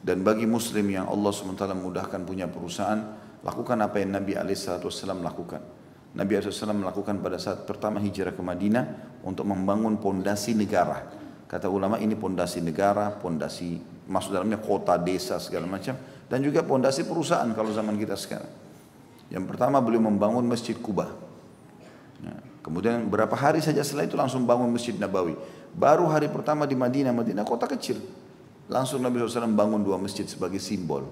Dan bagi muslim yang Allah SWT mudahkan punya perusahaan, lakukan apa yang Nabi SAW lakukan. Nabi SAW melakukan pada saat pertama hijrah ke Madinah untuk membangun pondasi negara. Kata ulama ini pondasi negara, pondasi masuk dalamnya kota, desa, segala macam. Dan juga pondasi perusahaan kalau zaman kita sekarang. Yang pertama beliau membangun Masjid Quba. Ya, kemudian berapa hari saja setelah itu langsung bangun Masjid Nabawi. Baru hari pertama di Madinah, Madinah kota kecil. Langsung Nabi SAW bangun 2 masjid sebagai simbol.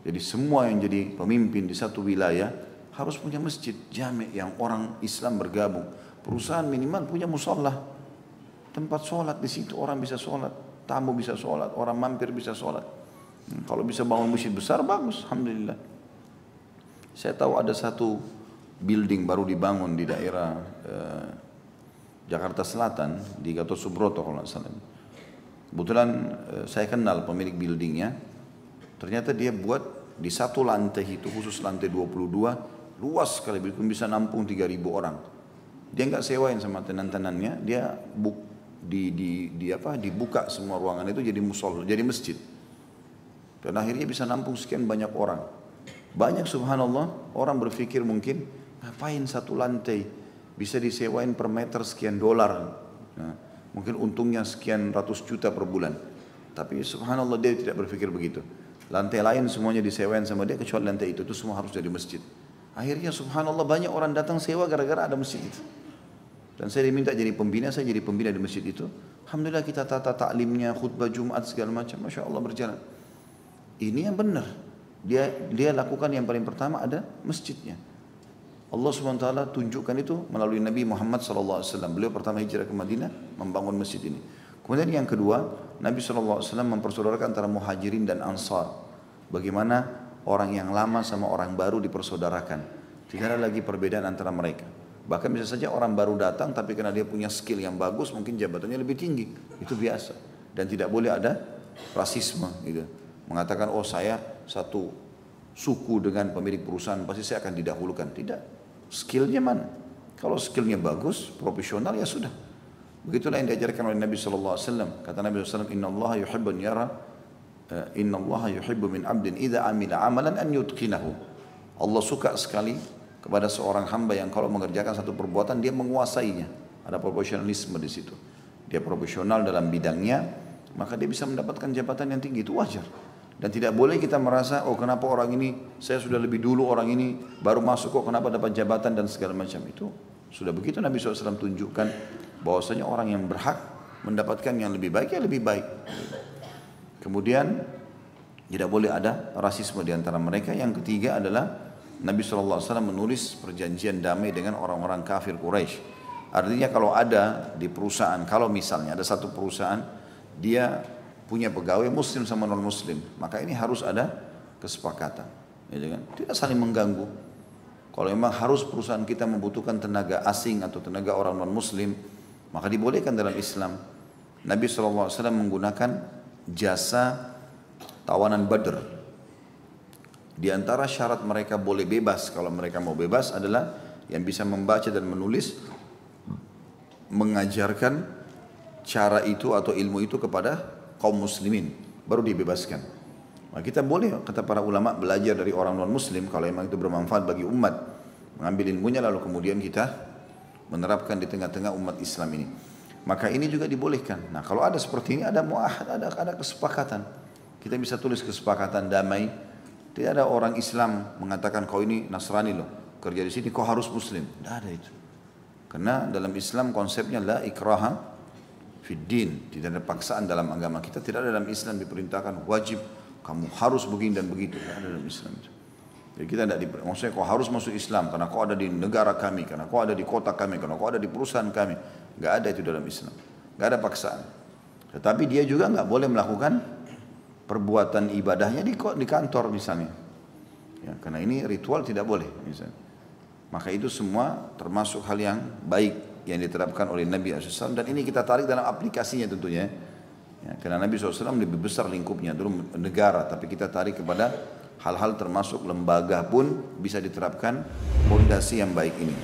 Jadi semua yang jadi pemimpin di satu wilayah harus punya masjid jami' yang orang Islam bergabung. Perusahaan minimal punya musola, tempat sholat di situ orang bisa sholat, tamu bisa sholat, orang mampir bisa sholat. Kalau bisa bangun masjid besar bagus, alhamdulillah. Saya tahu ada satu building baru dibangun di daerah Jakarta Selatan di Gatot Subroto kalau nggak salah. Kebetulan saya kenal pemilik buildingnya. Ternyata dia buat di satu lantai itu khusus lantai 22 luas sekali, bisa nampung 3.000 orang. Dia nggak sewain sama tenan-tenannya, dia dibuka semua ruangan itu jadi musola, jadi masjid. Dan akhirnya bisa nampung sekian banyak orang. Banyak subhanallah orang berpikir mungkin ngapain satu lantai bisa disewain per meter sekian dolar. Nah, mungkin untungnya sekian ratus juta per bulan. Tapi subhanallah dia tidak berpikir begitu. Lantai lain semuanya disewain sama dia kecuali lantai itu semua harus jadi masjid. Akhirnya subhanallah banyak orang datang sewa gara-gara ada masjid itu. Dan saya diminta jadi pembina, saya jadi pembina di masjid itu. Alhamdulillah kita tata taklimnya, khutbah Jumat segala macam, masya Allah berjalan. Ini yang benar. Dia lakukan yang paling pertama ada masjidnya. Allah SWT tunjukkan itu melalui Nabi Muhammad SAW. Beliau pertama hijrah ke Madinah membangun masjid ini. Kemudian yang kedua, Nabi SAW mempersaudarakan antara muhajirin dan ansar. Bagaimana orang yang lama sama orang baru dipersaudarakan. Tidak ada lagi perbedaan antara mereka. Bahkan bisa saja orang baru datang tapi karena dia punya skill yang bagus mungkin jabatannya lebih tinggi. Itu biasa. Dan tidak boleh ada rasisme gitu. Mengatakan oh saya satu suku dengan pemilik perusahaan pasti saya akan didahulukan. Tidak. Skillnya mana? Kalau skillnya bagus, profesional ya sudah. Begitulah yang diajarkan oleh Nabi SAW. Kata Nabi SAW, Inna Allah yuhibbu min abdin idha amila amalan an yutqinahu. Allah suka sekali kepada seorang hamba yang kalau mengerjakan satu perbuatan dia menguasainya. Ada profesionalisme di situ. Dia profesional dalam bidangnya, maka dia bisa mendapatkan jabatan yang tinggi, itu wajar. Dan tidak boleh kita merasa, oh kenapa orang ini, saya sudah lebih dulu orang ini baru masuk kok kenapa dapat jabatan dan segala macam. Itu sudah begitu Nabi SAW tunjukkan bahwasanya orang yang berhak mendapatkan yang lebih baik ya lebih baik. Kemudian tidak boleh ada rasisme di antara mereka. Yang ketiga adalah Nabi SAW menulis perjanjian damai dengan orang-orang kafir Quraisy. Artinya kalau ada di perusahaan, kalau misalnya ada satu perusahaan dia punya pegawai muslim sama non muslim, maka ini harus ada kesepakatan, ya kan? Tidak saling mengganggu. Kalau memang harus perusahaan kita membutuhkan tenaga asing atau tenaga orang non muslim, maka dibolehkan dalam Islam. Nabi SAW menggunakan jasa tawanan Badr. Di antara syarat mereka boleh bebas, kalau mereka mau bebas adalah yang bisa membaca dan menulis, mengajarkan cara itu atau ilmu itu kepada kaum muslimin, baru dibebaskan. Nah, kita boleh, kata para ulama, belajar dari orang non muslim kalau memang itu bermanfaat bagi umat, mengambil ilmunya lalu kemudian kita menerapkan di tengah-tengah umat Islam ini. Maka ini juga dibolehkan. Nah, kalau ada seperti ini ada muahad, ada kesepakatan. Kita bisa tulis kesepakatan damai. Tidak ada orang Islam mengatakan kau ini Nasrani loh, kerja di sini kau harus muslim. Tidak ada itu. Karena dalam Islam konsepnya la ikraha fid din, tidak ada paksaan dalam agama kita. Tidak ada dalam Islam diperintahkan wajib kamu harus begini dan begitu. Tidak ada dalam Islam itu. Jadi kita tidak maksudnya kau harus masuk Islam karena kau ada di negara kami, karena kau ada di kota kami, karena kau ada di perusahaan kami. Tidak ada itu dalam Islam. Tidak ada paksaan. Tetapi dia juga tidak boleh melakukan perbuatan ibadahnya di kantor misalnya. Ya, karena ini ritual tidak boleh. Misalnya. Maka itu semua termasuk hal yang baik yang diterapkan oleh Nabi SAW, dan ini kita tarik dalam aplikasinya tentunya. Ya, karena Nabi SAW lebih besar lingkupnya, dulu negara, tapi kita tarik kepada hal-hal termasuk lembaga pun bisa diterapkan fondasi yang baik ini.